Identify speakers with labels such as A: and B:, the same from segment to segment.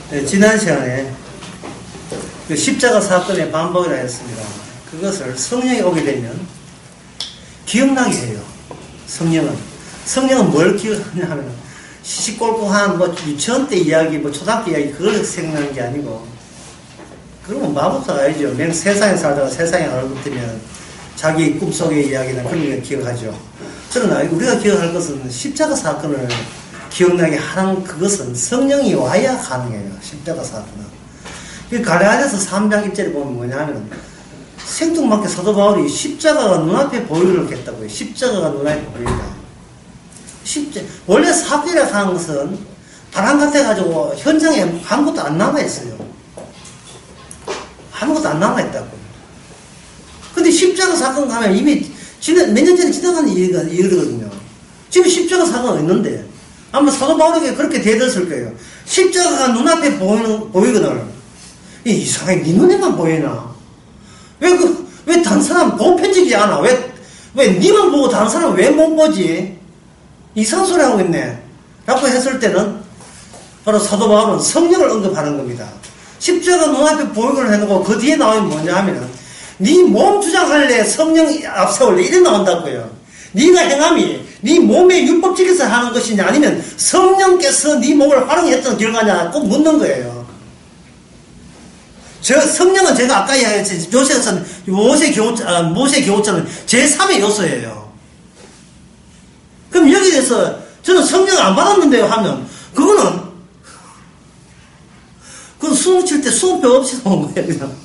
A: 네, 지난 시간에 그 십자가 사건의 반복이라 했습니다. 그것을 성령이 오게 되면 기억나게 해요. 성령은 뭘 기억하냐 하면 시시콜콜한 뭐 유치원 때 이야기, 뭐 초등학교 이야기 그걸 생각나는 게 아니고, 그러면 마법사가 알죠. 맨 세상에 살다가 세상에 얼굴뜨면 자기 꿈속의 이야기나 그런 걸 기억하죠. 저는 우리가 기억할 것은 십자가 사건을 기억나게 하는 그것은 성령이 와야 가능해요. 십자가 사건은. 갈라디아서 3장 1절에 보면 뭐냐면 생뚱맞게 사도 바울이 십자가가 눈앞에 보이도록 했다고요. 십자가가 눈앞에 보인다. 원래 사건이라고 하는 것은 바람 같아가지고 현장에 아무것도 안 남아있어요. 아무것도 안 남아있다고. 근데 십자가 사건 가면 이미 몇 년 전에 지나간 일이거든요. 지금 십자가 사건은 있는데 아마 사도 바울에게 그렇게 대들었을 거예요. 십자가가 눈앞에 보이거든. 이상하게 네 눈에만 보이나? 왜 다른 사람 보편적이지 않아? 왜 니만 보고 다른 사람은 왜 못 보지? 이상한 소리 하고 있네. 라고 했을 때는 바로 사도 바울은 성령을 언급하는 겁니다. 십자가 눈앞에 보이걸 해놓고 그 뒤에 나오면 뭐냐 하면은 네 몸 주장할래? 성령이 앞세울래? 이래 나온다고요. 네가 행함이 네 몸의 율법적에서 하는 것이냐 아니면 성령께서 네 몸을 활용했던 결과냐 꼭 묻는 거예요. 성령은 제가 아까 이야기했듯이 모세 교훈자는 제3의 요소예요. 그럼 여기에 대해서 저는 성령을 안 받았는데요 하면 그건 수능 칠 때 수험표 없이 나온 거예요. 그냥.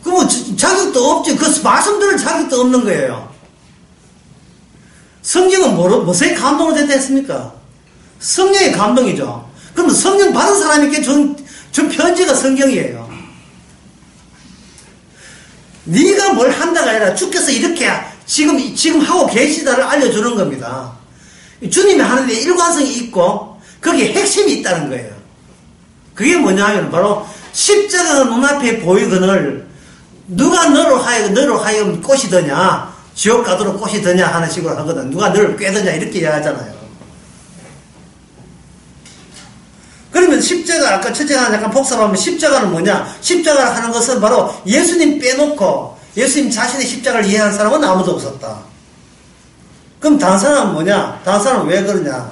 A: 그럼 자격도 없지. 그 말씀 들을 자격도 없는 거예요. 성령은 무엇에 감동을 됐다 했습니까? 성령의 감동이죠. 그럼 성령 받은 사람에게 준 편지가 성경이에요. 네가 뭘 한다가 아니라 주께서 이렇게 지금 하고 계시다를 알려주는 겁니다. 주님이 하는데 일관성이 있고 거기에 핵심이 있다는 거예요. 그게 뭐냐 하면 바로 십자가가 눈앞에 보이거늘 누가 너로 하여금 꽃이 드냐 지옥 가도록 꽃이 드냐 하는 식으로 하거든. 누가 너를 꿰드냐 이렇게 이야기하잖아요. 그러면 십자가 아까 첫째가 약간 복잡하면 십자가는 뭐냐? 십자가를 하는 것은 바로 예수님 빼놓고 예수님 자신의 십자가를 이해하는 사람은 아무도 없었다. 그럼 다른 사람은 뭐냐? 다른 사람은 왜 그러냐?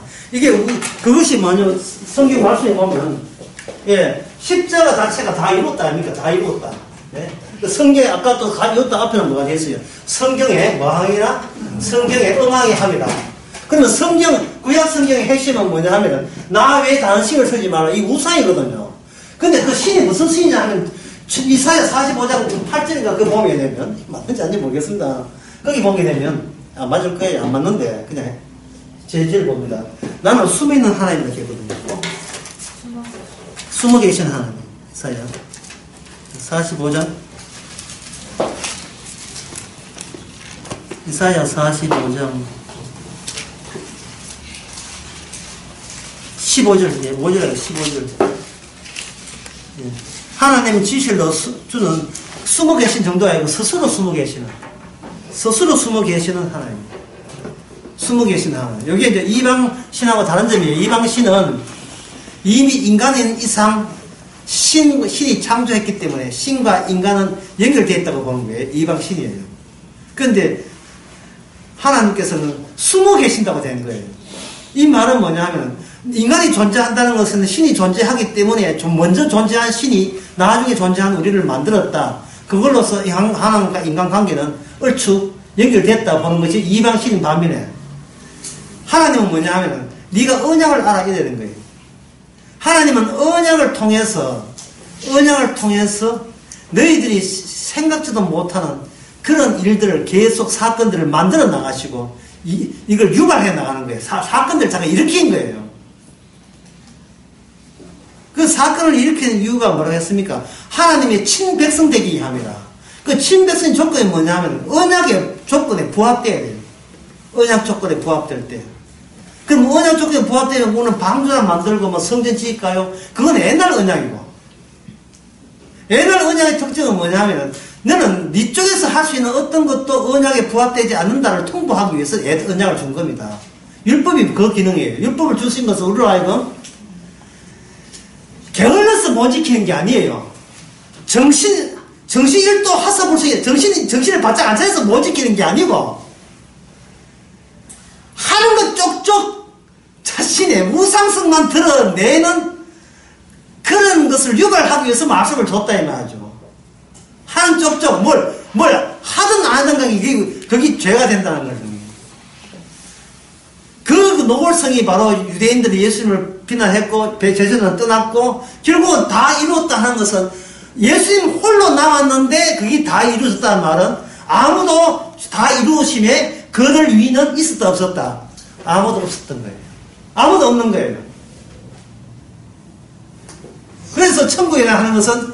A: 그것이 뭐냐? 성경 말씀에 보면 십자가 자체가 다 이뤘다 아닙니까? 다 이뤘다. 성경에 아까 또 다 이뤘다 앞에는 뭐가 되어있어요? 성경의 뭐항이나 성경의 응항이 함이라. 그러면 구약 성경의 핵심은 뭐냐 하면 나 외에 다른 신을 쓰지 마라. 이 우상이거든요. 근데 그 신이 무슨 신이냐 하면 이사야 45장 8절인가 그거 보게 되면 맞는지 아닌지 모르겠습니다. 거기 보게 되면 맞을 거예요. 안 맞는데 그냥 제지를 봅니다. 나는 숨어있는 하나님 이렇게 했거든요. 숨어 계신 하나님. 이사야 45장 이사야 45장 15절, 5절에 15절. 하나님은 지실로 주는 숨어 계신 정도가 아니고 스스로 숨어 계시는 하나님. 숨어 계신 하나님. 여기에 이제 이방 신하고 다른 점이에요. 이방 신은 이미 인간인 이상 신이 창조했기 때문에 신과 인간은 연결되어 있다고 보는 거예요. 이방 신이에요. 그런데 하나님께서는 숨어 계신다고 되는 거예요. 이 말은 뭐냐 하면 인간이 존재한다는 것은 신이 존재하기 때문에 좀 먼저 존재한 신이 나중에 존재한 우리를 만들었다. 그걸로서 하나님과 인간관계는 얼추 연결됐다 보는 것이 이방신인 반면에 하나님은 뭐냐 하면 네가 언약을 알아야 되는 거예요. 하나님은 언약을 통해서 너희들이 생각지도 못하는 그런 일들을 계속 사건들을 만들어 나가시고 이걸 유발해 나가는 거예요. 사건들을 잠깐 일으킨 거예요. 그 사건을 일으키는 이유가 뭐라고 했습니까? 하나님의 친백성 되기 위함이라. 그 친백성 조건이 뭐냐 하면 언약의 조건에 부합돼야 돼요. 언약 조건에 부합될 때. 그럼 언약 조건에 부합되면 우리는 방주나 만들고 뭐 성전 지을까요? 그건 옛날 언약이고. 옛날 언약의 특징은 뭐냐 하면 너는 네 쪽에서 할 수 있는 어떤 것도 언약에 부합되지 않는다를 통보하기 위해서 언약을 준 겁니다. 율법이 그 기능이에요. 율법을 주신 것은 우리로 하여금 게을러서 못 지키는 게 아니에요. 정신 1도 하사불성에 정신을 바짝 안 차려서 못 지키는 게 아니고, 하는 것 쪽쪽 자신의 우상성만 드러내는 그런 것을 유발하기 위해서 말씀을 줬다 이 말이죠. 하는 쪽쪽 뭘 하든 안 하든 간에 그게 죄가 된다는 거죠. 그 노골성이 바로 유대인들이 예수님을 비난했고 제자는 떠났고 결국은 다 이루었다 하는 것은 예수님 홀로 남았는데 그게 다 이루어졌다는 말은 아무도 다 이루어심에 그를 위는 있었다 없었다? 아무도 없었던 거예요. 아무도 없는 거예요. 그래서 천국에 하는 것은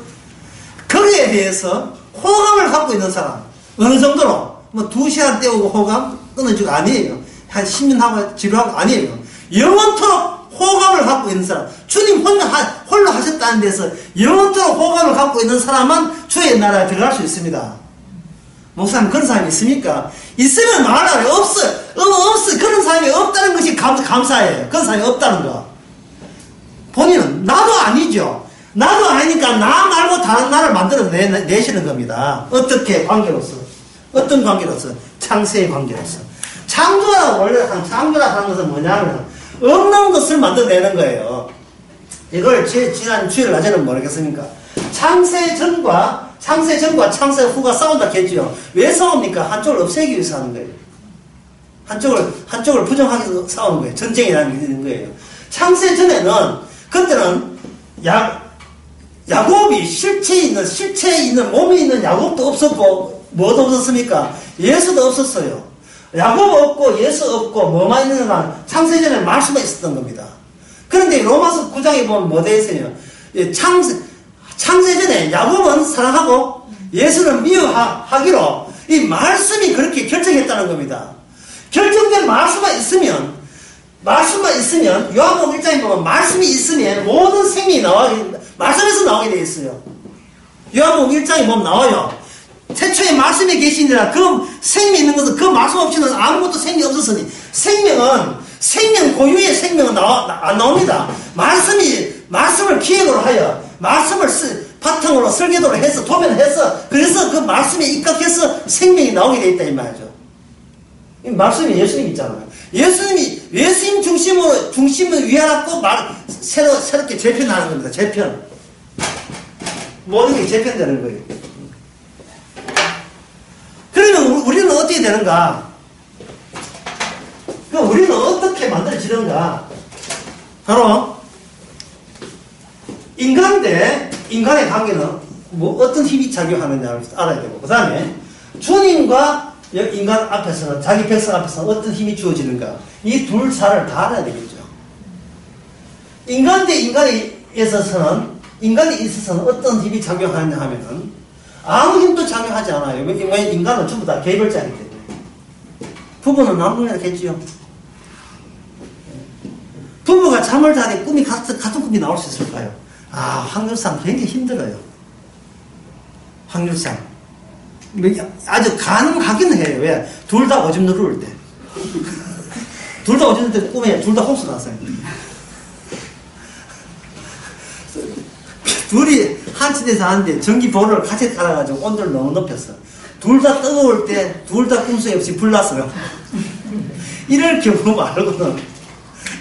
A: 거기에 대해서 호감을 갖고 있는 사람, 어느 정도로 뭐 2시간 때우고 호감 끊어주고 아니에요. 한 10년 하고 지루하고 아니에요. 영원토록 호감을 갖고 있는 사람, 주님 홀로 하셨다는 데서 영원토록 호감을 갖고 있는 사람은 주의 나라에 들어갈 수 있습니다. 목사님 그런 사람이 있습니까? 있으면 말하라. 없어. 그런 사람이 없다는 것이 감사해요. 그런 사람이 없다는 거. 본인은 나도 아니죠. 나도 아니니까 나 말고 다른 나를 만들어 내시는 겁니다. 어떻게 관계로서? 어떤 관계로서? 창세의 관계로서. 원래 창조라는 것은 뭐냐면 없는 것을 만들어내는 거예요. 이걸 지난 주일 낮에는 모르겠습니까? 창세 전과 창세 후가 싸운다 했죠. 왜 싸웁니까? 한쪽을 없애기 위해서 하는 거예요. 한쪽을 부정하기 위해서 싸우는 거예요. 전쟁이라는 게 있는 거예요. 창세 전에는, 그때는 야곱이 실체에 있는 몸에 있는 야곱도 없었고, 뭐도 없었습니까? 예수도 없었어요. 야곱 없고, 예수 없고, 뭐만 있는가? 창세 전에 말씀만 있었던 겁니다. 그런데 로마서 9장에 보면 뭐 되어 있어요? 창세 전에 야곱은 사랑하고 예수는 미워하기로 이 말씀이 그렇게 결정했다는 겁니다. 결정된 말씀만 있으면 요한복음 1장에 보면 말씀이 있으면 모든 생명이 말씀에서 나오게 되어 있어요. 요한복음 1장에 보면 나와요. 태초에 말씀이 계시니라. 그 생명이 있는 것은 그 말씀 없이는 아무것도 생명이 없었으니, 생명 고유의 생명은 안 나옵니다. 말씀을 기획으로 하여 말씀을 바탕으로 설계도를 해서 도면을 해서, 그래서 그 말씀에 입각해서 생명이 나오게 되어 있다 이 말이죠. 이 말씀이 예수님 있잖아요. 예수님 중심을 위하고 새롭게 재편하는 겁니다. 재편. 모든 게 재편되는 거예요. 그러면 우리는 어떻게 되는가? 그럼 우리는 어떻게 만들어지는가? 바로 인간 대 인간의 관계는 뭐 어떤 힘이 작용하느냐를 알아야 되고, 그 다음에 주님과 인간 앞에서는, 자기 백성 앞에서는 어떤 힘이 주어지는가, 이 둘 사를 다 알아야 되겠죠. 인간 대 인간에 있어서는 어떤 힘이 작용하느냐 하면은 아무 힘도 작용하지 않아요. 왜? 인간은 전부 다 개별자이기 때문에. 부부는 남녀가 겠지요. 부부가 잠을 자는데 꿈이 같은 꿈이 나올 수 있을까요? 확률상 굉장히 힘들어요. 확률상. 아주 가능하기는 해요. 왜? 둘 다 오줌 누를 때. 둘 다 오줌 누를 때 꿈에 둘 다 홍수 났어요. 둘이 한 침대에서 하는데 전기 보루를 같이 깔아가지고 온도를 너무 높였어. 둘 다 뜨거울 때 둘 다 꿈속에 없이 불났어요. 이럴 경우 말고는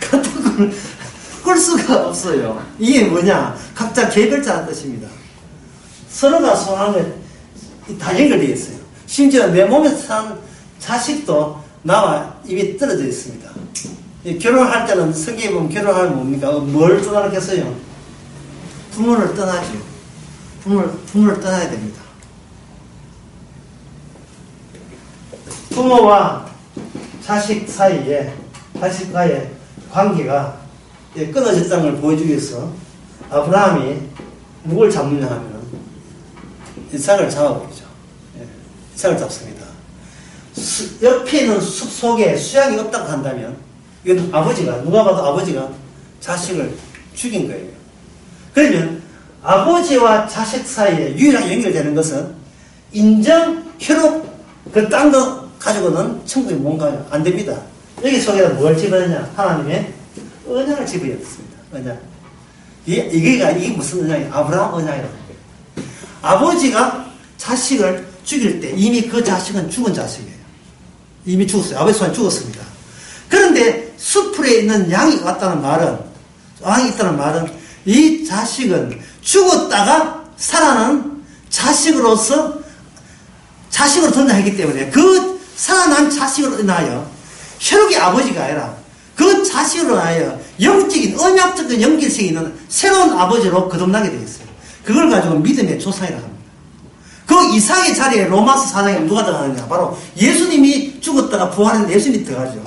A: 같은 꿈을 꿀 수가 없어요. 이게 뭐냐? 각자 개별자라는 뜻입니다. 서로가 소원하는 다 연결되어 있어요. 심지어 내 몸에서 산 자식도 나와 이미 떨어져 있습니다. 결혼할 때는 성경에 보면 결혼하면 뭡니까? 뭘 떠나겠어요? 부모를 떠나죠. 부모를 떠나야 됩니다. 부모와 자식과의 관계가 끊어졌다는 걸 보여주기 위해서 아브라함이 누굴 잡느냐 하면 이삭을 잡아버리죠. 이삭을 잡습니다. 옆에 있는 숲 속에 수양이 없다고 한다면 이건 누가 봐도 아버지가 자식을 죽인 거예요. 그러면 아버지와 자식 사이에 유일하게 연결되는 것은 인정, 혈육, 그 딴 거 가지고는 천국에 못 가요. 안 됩니다. 여기 속에다 뭘 집어넣냐? 하나님의 언약을 집어넣습니다. 언약. 이게 무슨 언약이야? 아브라함 언약이라고. 아버지가 자식을 죽일 때 이미 그 자식은 죽은 자식이에요. 이미 죽었어요. 아버지 손에 죽었습니다. 그런데 수풀에 있는 양이 있다는 말은 이 자식은 죽었다가 살아난 자식으로서 자식으로 등장했기 때문에 그 살아난 자식으로 인하여 혈육의 아버지가 아니라 그 자식으로 인하여 영적인 언약적인 연결성이 있는 새로운 아버지로 거듭나게 되었어요. 그걸 가지고 믿음의 조상이라고 합니다. 그 이삭의 자리에 로마서 4장에 누가 들어가느냐? 바로 예수님이 죽었다가 부활했는데 예수님이 들어가죠.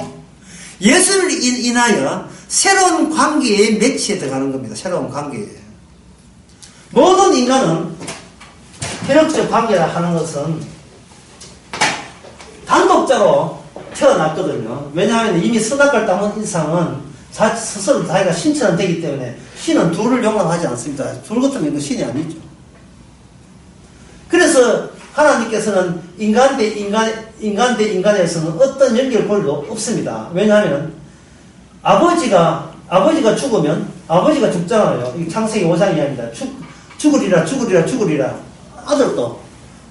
A: 예수를 인하여 새로운 관계의 매치에 들어가는 겁니다. 새로운 관계에. 모든 인간은 혈육적 관계라 하는 것은 단독자로 태어났거든요. 왜냐하면 이미 선악과를 따먹은 이상은 스스로 자기가 신처럼 되기 때문에 신은 둘을 용납하지 않습니다. 둘 같으면 그 신이 아니죠. 그래서 하나님께서는 인간 대 인간에서는 어떤 연결고리도 없습니다. 왜냐하면 아버지가 죽으면 아버지가 죽잖아요. 이 창세기 5장 이야기입니다. 죽으리라. 아들도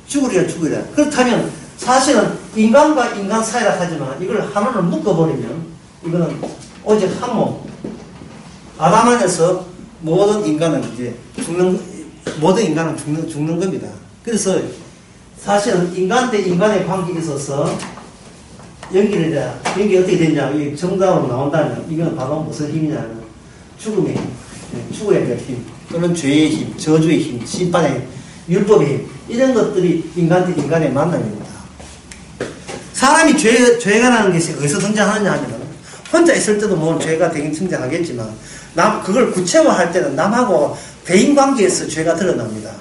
A: 죽으리라. 그렇다면 사실은 인간과 인간 사이라 하지만 이걸 하나로 묶어버리면 이거는 오직 한 몸. 아담 안에서 모든 인간은 죽는 겁니다. 그래서 사실은 인간 대 인간의 관계에 있어서 연결이 어떻게 되냐, 이 정답으로 나온다면 이건 바로 무슨 힘이냐면 죽음의 힘, 죽어야 될 힘, 또는 죄의 힘, 저주의 힘, 심판의 힘, 율법의 힘, 이런 것들이 인간 대 인간의 만남입니다. 사람이 죄가 나는 것이 어디서 등장하느냐 하면 혼자 있을 때도 뭐 죄가 되긴 등장하겠지만 그걸 구체화할 때는 남하고 대인관계에서 죄가 드러납니다.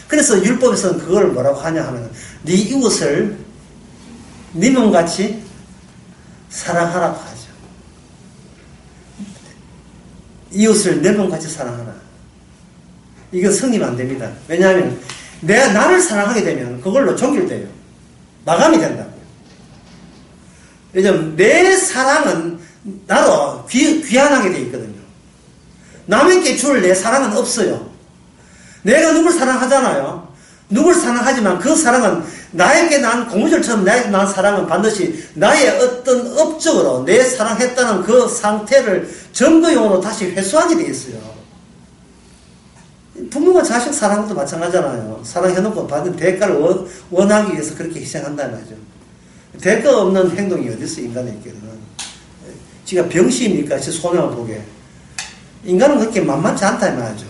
A: 그래서 율법에서는 그걸 뭐라고 하냐 하면 네 이웃을 네 몸같이 사랑하라고 하죠. 이웃을 내 몸같이 사랑하라. 이거 성립 안 됩니다. 왜냐하면 내가 나를 사랑하게 되면 그걸로 종결돼요. 마감이 된다. 왜냐하면 내 사랑은 나도 귀환하게 돼 있거든요. 남에게 줄 내 사랑은 없어요. 내가 누굴 사랑하잖아요. 누굴 사랑하지만 그 사랑은 나에게 난 고무줄처럼 나에게 난 사랑은 반드시 나의 어떤 업적으로 내 사랑했다는 그 상태를 증거용으로 다시 회수하게 돼 있어요. 부모가 자식 사랑도 마찬가지잖아요. 사랑해놓고 받은 대가를 원하기 위해서 그렇게 희생한다는 말이죠. 대가 없는 행동이 어딨어, 인간에게는. 지가 병시입니까? 제 손해만 보게. 인간은 그렇게 만만치 않다, 이 말이죠.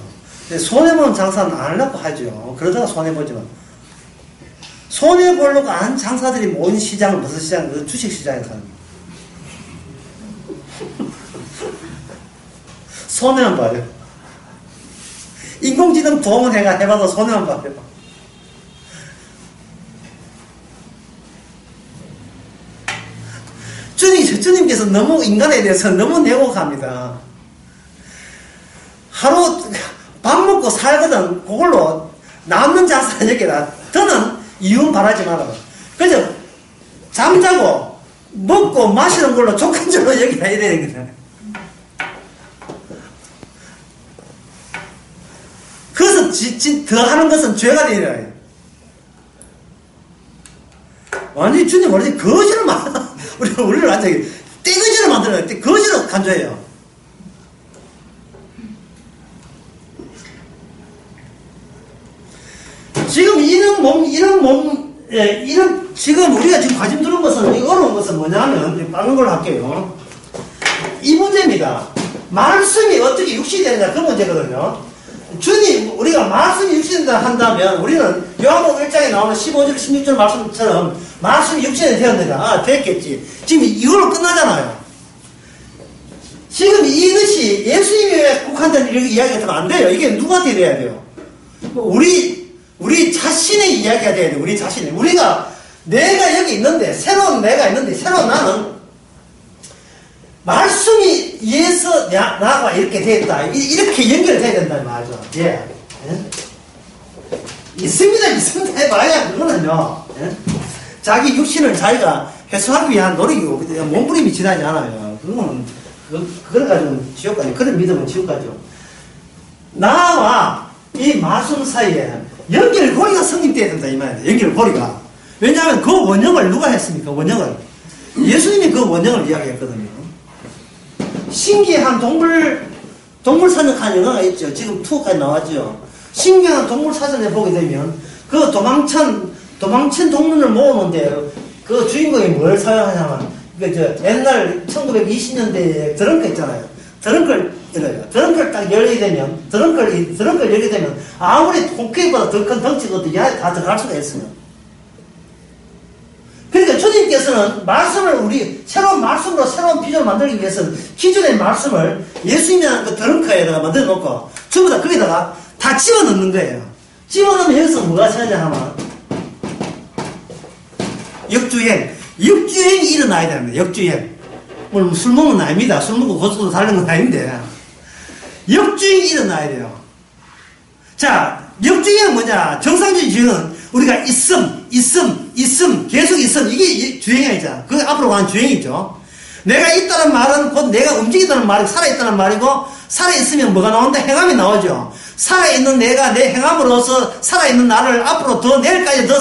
A: 손해보는 장사는 안 하려고 하죠. 그러다가 손해보지만. 손해보려고 안 장사들이 모인 시장은 무슨 시장? 그 주식시장에서 하는 거예요. 손해만 봐요. 인공지능 도움은 해봐도 손해만 봐요. 주님께서 너무 인간에 대해서 너무 내고갑니다. 하루 밥 먹고 살거든. 그걸로 남는 장사는 여기다. 더는 이윤 바라지 마라. 그죠? 잠자고 먹고 마시는 걸로 조건적으로 여기다 이래야 되거든. 그래서 더 하는 것은 죄가 되리라. 완전히 주님 원래 거지를 우리를 완전히 떼거지를 만들어요. 거지를 간주해요. 지금 지금 우리가 지금 관심 두는 것은, 어려운 것은 뭐냐면, 빠른 걸로 할게요. 이 문제입니다. 말씀이 어떻게 육신이 되느냐, 그 문제거든요. 주님, 우리가 말씀이 육신이 된다 한다면, 우리는 요한복음 1장에 나오는 15절, 16절 말씀처럼, 말씀이 육신이 되었느냐, 됐겠지. 지금 이걸로 끝나잖아요. 지금 이것이 예수님에 국한된 이야기가 되면 안 돼요. 이게 누구한테 돼야 돼요? 우리 자신의 이야기가 돼야 돼요. 우리 자신의. 내가 여기 있는데, 새로운 내가 있는데, 새로운 나는, 말씀이 위에서 나가 이렇게 되었다. 이렇게 연결돼야 된다, 말이죠. 예. 있습니다. 해봐야, 그거는요. 예? 자기 육신을 자기가 회수하기 위한 노력이고, 몸부림이 지나지 않아요. 그거는, 그걸 가지고는 지옥 가죠. 그런 믿음은 지옥 가죠. 나와 이 말씀 사이에 연결고리가 성립돼야 된다 이 말이에요. 연결고리가. 왜냐하면 그 원형을 누가 했습니까? 원형을 예수님이 그 원형을 이야기했거든요. 신기한 동물사전한 영화가 있죠. 지금 2까지 나왔죠. 신기한 동물사전에 보게 되면 그 도망친 동물을 모으는데 그 주인공이 뭘 사용하냐면 옛날 1920년대에 드렁크 있잖아요. 드렁크를 열어요. 드렁크를 딱 열게 되면 드렁크를 열게 되면 아무리 호크보다 더 큰 덩치가 이 안에 다 들어갈 수가 있어요. 그러니까 주님께서는 말씀을 새로운 말씀으로 새로운 비전을 만들기 위해서는 기존의 말씀을 예수님이라는 그 드렁크에다가 만들어 놓고 전부 다 거기다가 다 집어넣는 거예요. 집어넣으면 여기서 뭐가 생기냐 하면 역주행이 일어나야 되는 거예요. 역주행. 물론 술 먹는 건 아닙니다. 술 먹고 고속도로 달리는 건 아닌데 역주행이 일어나야 돼요. 자, 역주행은 뭐냐? 정상적인 주행은 우리가 있음, 계속 있음. 이게 주행이 아니잖아. 그게 앞으로 가는 주행이죠. 내가 있다는 말은 곧 내가 움직이다는 말이 살아있다는 말이고, 살아있으면 뭐가 나온다? 행함이 나오죠. 살아있는 내가 내 행함으로서 살아있는 나를 앞으로 더 내일까지 더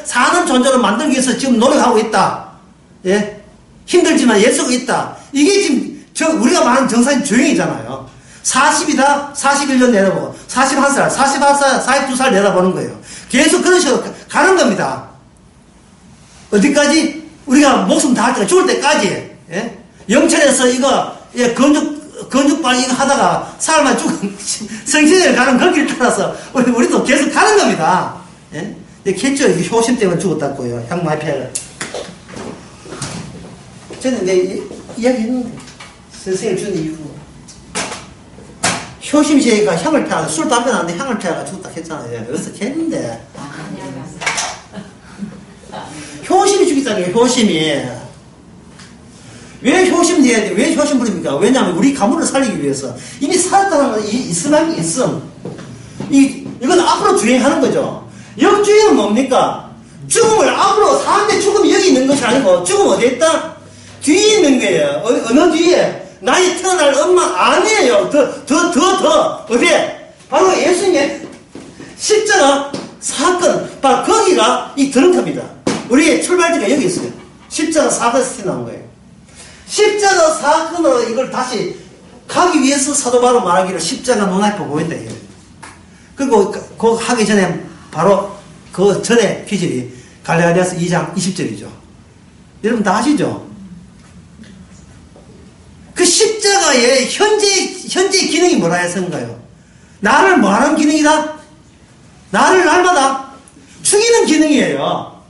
A: 사는 존재로 만들기 위해서 지금 노력하고 있다. 예? 힘들지만 예수가 있다. 이게 지금 우리가 말하는 정상인 주행이잖아요. 40이다, 41년 내다보고, 41살, 41살, 42살 내다보는 거예요. 계속 그런 식으로 가는 겁니다. 어디까지? 우리가 목숨 다할 때가 죽을 때까지. 예? 영천에서 이거, 예, 건축발 이거 하다가 사람만 죽은 성신을 가는 그 길 따라서 우리도 계속 가는 겁니다. 예? 겠죠? 효심 때문에 죽었다고요. 향 많이 피해가. 저는 내 이야기 했는데, 선생님 주는 이유. 효심시가 향을 피하고 술, 담배 나는데 향을 피하고 죽었다 했잖아요. 여기서 했는데. 효심이 죽이잖아요. 효심이. 왜 효심을 해야 돼? 왜 효심 부립니까? 왜냐하면 우리 가문을 살리기 위해서. 이미 살았다는 건 이스lam이 있음. 이건 앞으로 주행하는 거죠. 역주행은 뭡니까? 죽음을 앞으로 사는데 죽음이 여기 있는 것이 아니고 죽음 어디에 있다? 뒤에 있는 거예요. 어느 뒤에? 나이 태어날 엄마 아니에요. 어디에? 바로 예수님의 십자가 사건. 바로 거기가 이 드렁크입니다. 우리의 출발지가 여기 있어요. 십자가 사건에서 나온 거예요. 십자가 사건으로 이걸 다시 가기 위해서 사도 바로 말하기를 십자가 눈앞에 보인다. 그리고 그거 하기 전에 바로 그 전에 기절이 갈라디아서 2장 20절이죠. 여러분 다 아시죠? 그 십자가의 현재의 기능이 뭐라 했었는가요? 나를 뭐 하는 기능이다? 나를 날마다 죽이는 기능이에요.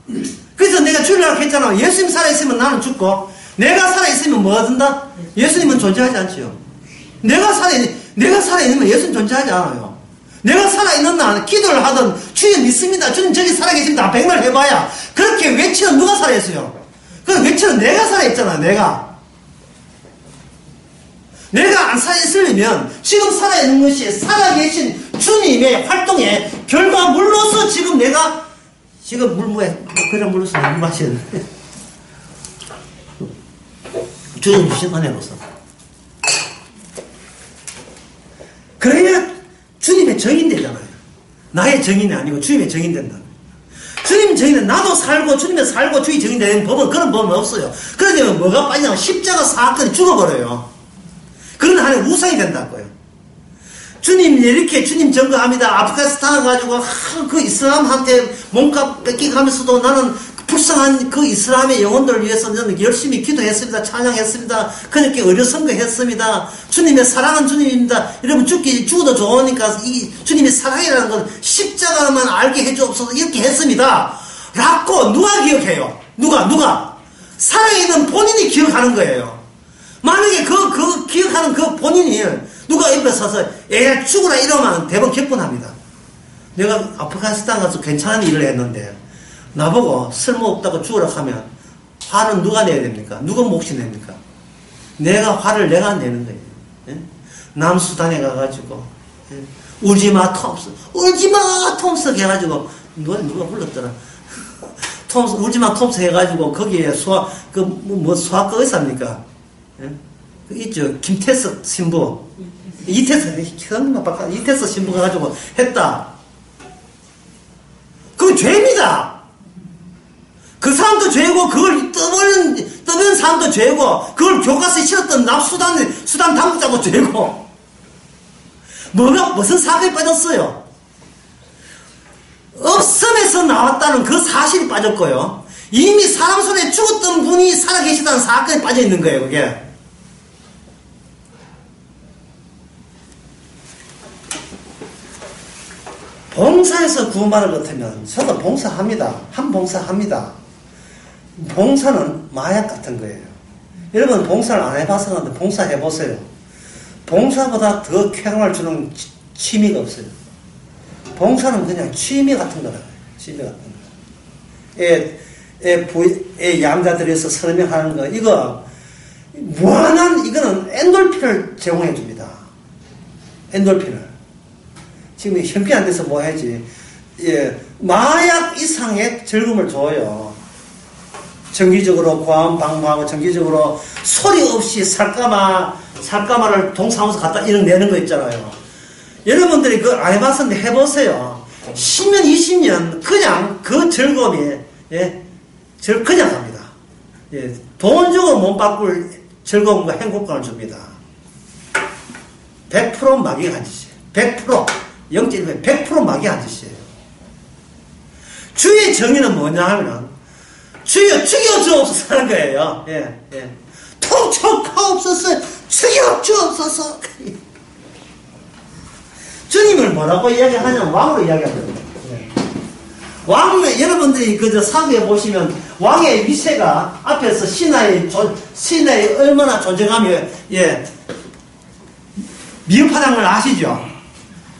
A: 그래서 내가 죽이려고 했잖아. 예수님 살아있으면 나는 죽고, 내가 살아있으면 뭐가 된다? 예수님은 존재하지 않지요. 내가 살아있으면 예수님 존재하지 않아요. 내가 살아있는 날, 기도를 하든, 주님 믿습니다. 주님 저기 살아계십니다. 백날 해봐야. 그렇게 외치는 누가 살아있어요? 그 외치는 내가 살아있잖아, 내가 안 살아있으려면 지금 살아있는 것이 살아계신 주님의 활동의 결과물로서 지금 내가 지금 그냥 물로서 물 마시는데 주님 주신 은혜로서 그래야 주님의 정인 되잖아요. 나의 정인이 아니고 주님의 정인 된다. 주님 정인은 나도 살고 주님의 살고 주의 정인 되는 법은 그런 법은 없어요. 그러면 뭐가 빠지냐면 십자가 사건이 죽어버려요. 그런 하나의 우상이 된다고요. 주님 이렇게 주님 증거합니다. 아프가니스탄 가지고 그 이슬람한테 몸값 뺏기가면서도 나는 불쌍한 그 이슬람의 영혼들을 위해서 저는 열심히 기도했습니다. 찬양했습니다. 그렇게 의료선거했습니다. 주님의 사랑은 주님입니다. 여러분 죽어도 좋으니까 이 주님의 사랑이라는 건 십자가만 알게 해주옵소서 이렇게 했습니다. 라고 누가 기억해요? 누가? 살아있는 본인이 기억하는 거예요. 만약에 그 기억하는 그 본인이 누가 옆에 서서 죽으라 이러면 대부분 격분합니다. 내가 아프가니스탄 가서 괜찮은 일을 했는데 나보고 쓸모없다고 죽으라 하면 화는 누가 내야 됩니까? 누가 몫이 냅니까? 화를 내가 내는 거예요. 예? 남수단에 가가지고 예? 울지마 톰스 해가지고 누가 불렀더라. 울지마 톰스 해가지고 거기에 소아과 의사입니까? 예? 있죠. 김태석 신부. 이태석 신부가 가지고 했다. 그건 죄입니다. 그 사람도 죄고, 그걸 떠버린 사람도 죄고, 그걸 교과서에 실었던 수단 당국자도 죄고. 무슨 사고에 빠졌어요? 없음에서 나왔다는 그 사실이 빠졌고요. 이미 사람 손에 죽었던 분이 살아계시다는 사건에 빠져 있는 거예요, 그게. 봉사에서 구원받을 것 같으면 저도 봉사합니다. 한 봉사합니다. 봉사는 마약 같은 거예요. 여러분 봉사를 안 해봐서 그런데 봉사해보세요. 봉사보다 더 쾌감을 주는 취미가 없어요. 봉사는 그냥 취미 같은 거라고요. 취미 같은 거. 애 양자들에서 설명하는 거, 이거 무한한, 이거는 엔돌핀을 제공해 줍니다. 엔돌핀을. 지금 형편 안 돼서 뭐 해야지. 예, 마약 이상의 즐거움을 줘요. 정기적으로 고함 방문하고, 정기적으로 소리 없이 살까마를 동사무소 갖다 이런 내는 거 있잖아요. 여러분들이 그걸 안 해봤었는데 해보세요. 10년, 20년 그냥 그 즐거움이, 예, 그냥 갑니다. 예, 돈 주고 못 바꿀 즐거움과 행복감을 줍니다. 100% 마귀가 한 짓이에요. 100%. 0.1, 100% 마귀가 한 짓이에요. 주의 정의는 뭐냐 하면은, 주여 죽여 주옵소서 하는 거예요. 예, 예. 통촉하옵소서, 죽여 주옵소서. 주님을 뭐라고 이야기하냐면 왕으로 이야기합니다. 예. 왕의, 여러분들이 그저 사기에 보시면 왕의 위세가 앞에서 신하의 얼마나 존재감이, 예, 미흡하다는 걸 아시죠?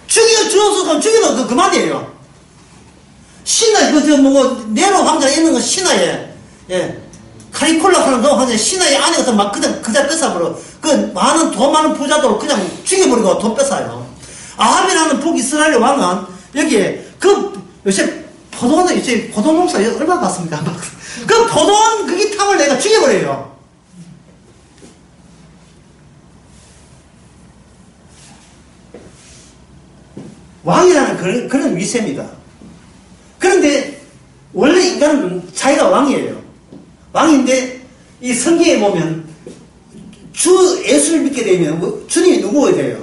A: 죽여 주옵소서, 죽여도 그만이에요. 신하, 네로 황제가 있는 건 신하에, 예, 카리콜라 하는 그 황제, 신하의 안에 막 그냥 뺏어버려. 돈 많은 부자들 그냥 죽여버리고 돈 뺏어요. 아합이라는 북이스라엘 왕은, 여기에, 요새 포도 농사 얼마 봤습니까? 그 포도원, 그게 탐을 내가 죽여버려요. 왕이라는 그런 위세입니다. 그런데 원래 인간은 자기가 왕이에요. 왕인데 이 성경에 보면 주 예수를 믿게 되면 주님이 누구가 돼요?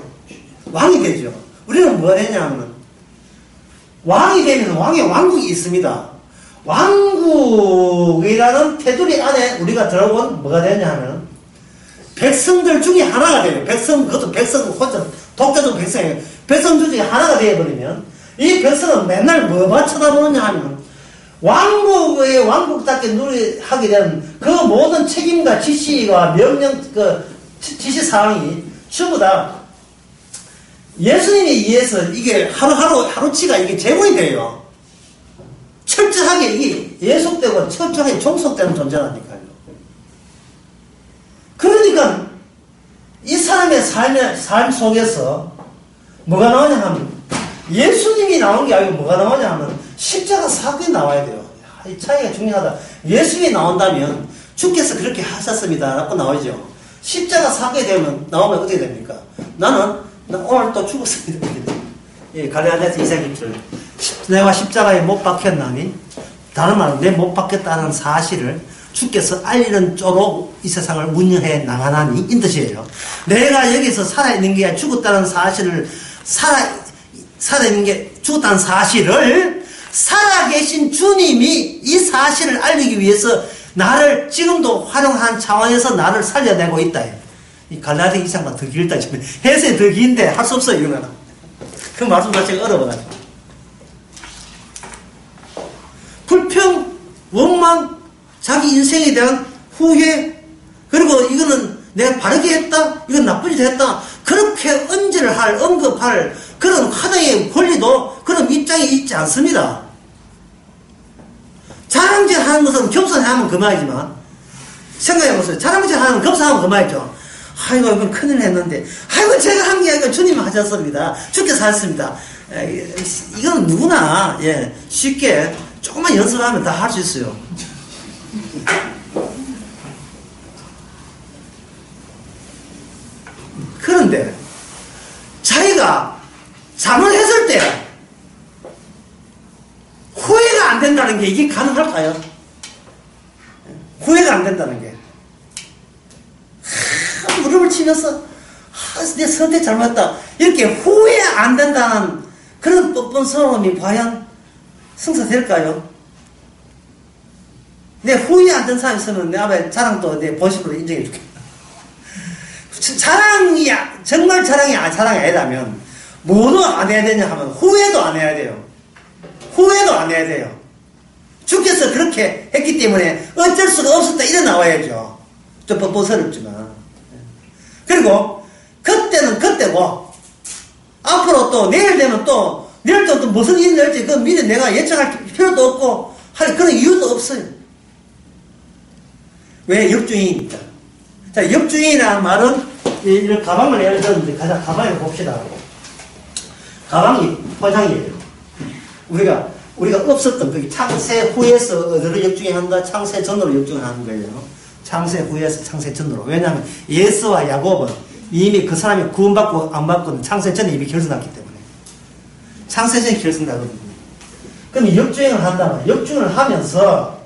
A: 왕이 되죠. 우리는 뭐가 되냐면 왕이 되면 왕의 왕국이 있습니다. 왕국이라는 테두리 안에 우리가 들어온 뭐가 되냐 하면 백성들 중에 하나가 돼요. 그것도 백성 혼자 독자적 백성이에요. 백성들 중에 하나가 되어버리면 이 백성은 맨날 뭐만 쳐다보느냐 하면 왕국의 왕국답게 하게 되는 그 모든 책임과 지시와 명령, 지시사항이 전부 다 예수님에 의해서 이게 하루치가 이게 제공이 돼요. 철저하게 이게 예속되고 철저하게 종속되는 존재라니까요. 그러니까 이 사람의 삶 속에서 뭐가 나오냐 하면 예수님이 나온 게 아니고 뭐가 나오냐 하면 십자가 사건이 나와야 돼요. 이 차이가 중요하다. 예수님이 나온다면 주께서 그렇게 하셨습니다 라고 나오죠. 십자가 사건이 나오면 어떻게 됩니까? 나 오늘 또 죽었습니다. 예, 갈라디아서 2장 1절. 내가 십자가에 못 박혔나니, 다른 말로 내 못 박혔다는 사실을 주께서 알리는 쪽으로 이 세상을 운영해 나가나니, 이 뜻이에요. 내가 여기서 살아있는 게 죽었다는 사실을, 살아있는 게 죽었다는 사실을 살아계신 주님이 이 사실을 알리기 위해서 나를 지금도 활용한 차원에서 나를 살려내고 있다. 이 갈라디아 2장만 더 길다. 해석이 더 긴데 할 수 없어요. 이거는. 그 말씀 자체가 어려워가지고. 불평, 원망, 자기 인생에 대한 후회, 그리고 이거는 내가 바르게 했다, 이건 나쁘게 했다, 그렇게 언급할 그런 하나의 권리도 그런 입장이 있지 않습니다. 자랑질 하는 것은 겸손하면 그만이지만, 생각해보세요. 자랑질 하는 건 겸손하면 그만이죠. 아이고, 이건 큰일 했는데, 아이고, 제가 한 게 아니고 주님이 하셨습니다. 주께서 하셨습니다. 이건 누구나, 예, 쉽게 조금만 연습하면 다 할 수 있어요. 그런데 자기가 잘못했을 때 후회가 안 된다는 게 이게 가능할까요? 후회가 안 된다는 게. 무릎을 치면서 내 선택 잘못했다. 이렇게 후회 안 된다는 그런 뻔뻔스러움이 과연 성사될까요? 내 후회 안 된 사람 있으면 내 앞에 자랑도 내 본심으로 인정해 줄게. 자랑이, 정말 자랑이 아니라면, 뭐도 안 해야 되냐 하면, 후회도 안 해야 돼요. 후회도 안 해야 돼요. 주께서 그렇게 했기 때문에 어쩔 수가 없었다, 이래 나와야죠. 좀 뻔뻔스럽지만. 그리고, 그때는 그때고, 앞으로 또, 내일 되면 또, 내일 또 무슨 일이 날지, 그 미리 내가 예측할 필요도 없고, 할 그런 이유도 없어요. 왜? 역주행이니까. 자, 역주행이라는 말은, 이런 가방을 예를 들었는데, 가방을 봅시다. 가방이 포장이에요. 우리가 없었던, 거기 창세 후에서 어디로 역주행한다? 창세 전으로 역주행하는 거예요. 창세 후에서 창세 전으로. 왜냐하면, 예수와 야곱은 이미 그 사람이 구원받고 안 받고는 창세 전에 이미 결정났기 때문에. 창세 전에 결정나거든요. 그럼 역주행을 한다면, 역주행을 하면서,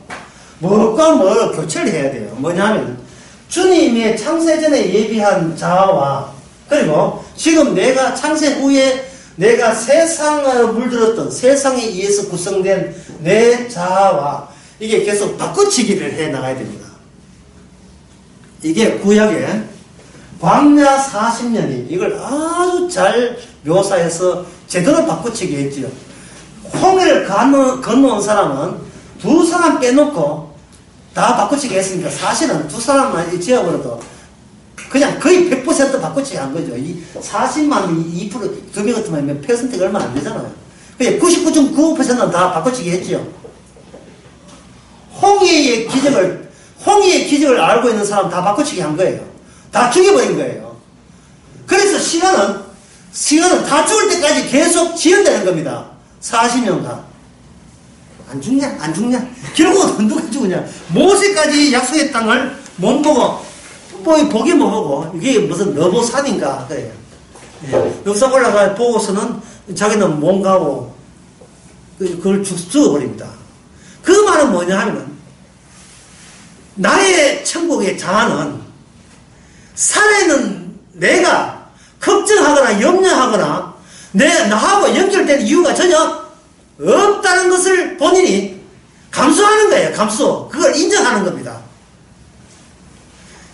A: 뭐가 뭘 교체를 해야 돼요. 뭐냐면, 주님의 창세전에 예비한 자아와, 그리고 지금 내가 창세 후에 내가 세상을 물들었던 세상에 의해서 구성된 내 자아와 이게 계속 바꿔치기를 해 나가야 됩니다. 이게 구약의 광야 40년이 이걸 아주 잘 묘사해서 제대로 바꿔치기 했지요. 홍해를 건너온 사람은 두 사람 빼놓고 다 바꿔치기 했으니까 사실은 두 사람만 지어버려도 그냥 거의 100% 바꿔치기 한 거죠. 이 40만 2%, 두 명 같으면 몇 퍼센트가 얼마 안 되잖아요. 그냥 99.95%는 다 바꿔치기 했죠. 홍해의 기적을 알고 있는 사람 다 바꿔치기 한 거예요. 다 죽여버린 거예요. 그래서 시간은 다 죽을 때까지 계속 지연되는 겁니다. 40년간. 안 죽냐? 결국은 누가 죽으냐? 모세까지 약속의 땅을 못 보고, 보기 못 보고, 이게 무슨 너보산인가, 그래요. 여기서 올라가 보고서는 자기는 못 가고, 그걸 죽어버립니다. 그 말은 뭐냐 하면은, 나의 천국의 자아는, 살아있는 내가 걱정하거나 염려하거나, 나하고 연결된 이유가 전혀 없다는 것을 본인이 감수하는 거예요. 감수. 그걸 인정하는 겁니다.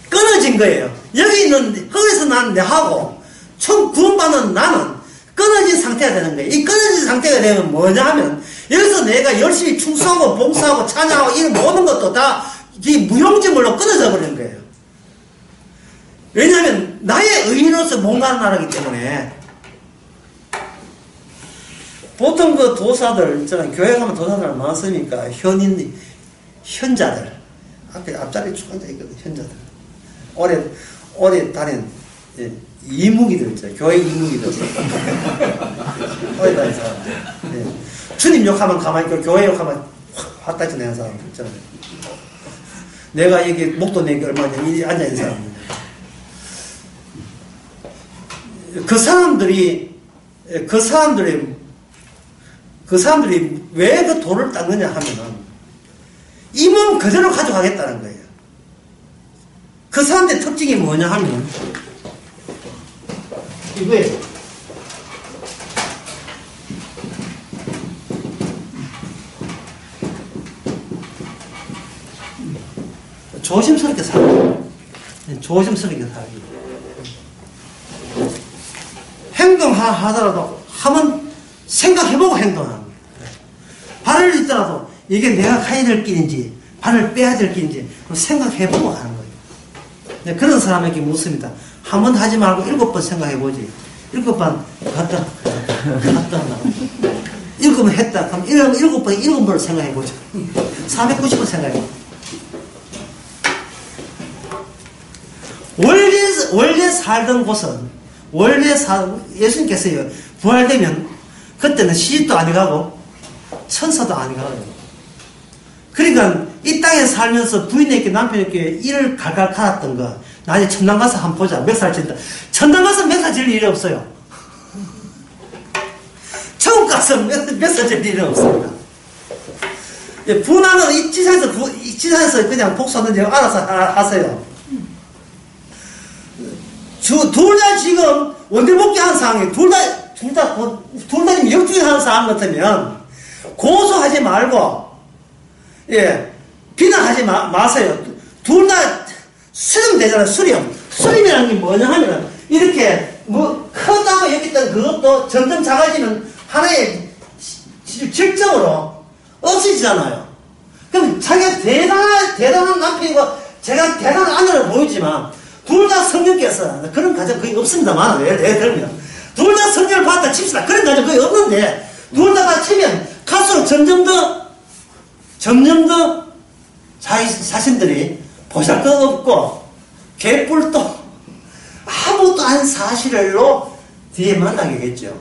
A: 끊어진 거예요. 여기 있는 거기서 난 내하고 구원받는 나는 끊어진 상태가 되는 거예요. 이 끊어진 상태가 되면 뭐냐 하면 여기서 내가 열심히 충성하고 봉사하고 찬양하고 이런 모든 것도 다 무용지물로 끊어져 버리는 거예요. 왜냐하면 나의 의인으로서 뭔가를 나라기 때문에. 보통 그 도사들 있잖아요. 교회 가면 도사들 많습니까? 현자들. 앞자리에 쭉 앉아있거든, 현자들. 오래 다닌, 이무기들 있잖아요. 교회 이무기들. 오래 다닌 사람들. 주님 욕하면 가만히 있고, 교회 욕하면 확 따져내는 사람들 있잖아요. 내가 여기 목도 내기 얼마냐, 이 앉아있는 사람들. 그 사람들이 왜 그 돌을 닦느냐 하면은 이 몸 그대로 가져가겠다는 거예요. 그 사람들의 특징이 뭐냐 하면 이거예요. 조심스럽게 살아요. 조심스럽게 살기. 행동하더라도 한번 생각해보고 행동하는 거예요. 발을 딛더라도 이게 내가 가야 될 길인지 발을 빼야 될 길인지 생각해보고 하는 거예요. 그런 사람에게 묻습니다. 한 번 하지 말고 7번 생각해보지. 7번 갔다 7번 했다. 그럼 7번을 생각해보죠. 490번 생각해보죠. 원래 살던 곳은 예수님께서요 부활되면 그때는 시집도 안 가고 천사도 안 가요. 그러니까 이 땅에 살면서 부인에게 남편에게 일을 갈갈 갈았던 거 나중에 천당 가서 한번 보자. 몇 살 진다. 천당 가서 몇 살 질 일이 없어요. 천국 가서 몇 살 질 일은 없습니다. 예, 분하는 이 지상에서 그냥 복수하는지 알아서 하세요. 둘 다 지금 원대복귀 한 상황이에요. 둘 다 지금 역주행 하는 상황 같으면 고소하지 말고, 예, 비난하지 마세요. 둘 다 수렴 되잖아요, 수렴. 수렴이라는 게 뭐냐 하면, 이렇게, 크다고 여겼던 그것도 점점 작아지면 하나의 질적으로 없어지잖아요. 그럼 자기가 대단한 남편이고, 제가 대단한 아내로 보이지만, 둘 다 성령께서, 그런 가정 거의 없습니다만, 예를 들면. 둘 다 성령을 받았다 칩시다. 그런 가정 거의 없는데, 둘 다 치면, 갈수록 점점 더, 자신들이 보잘것없고, 개뿔도 아무것도 아닌 사실로 뒤에 만나겠죠.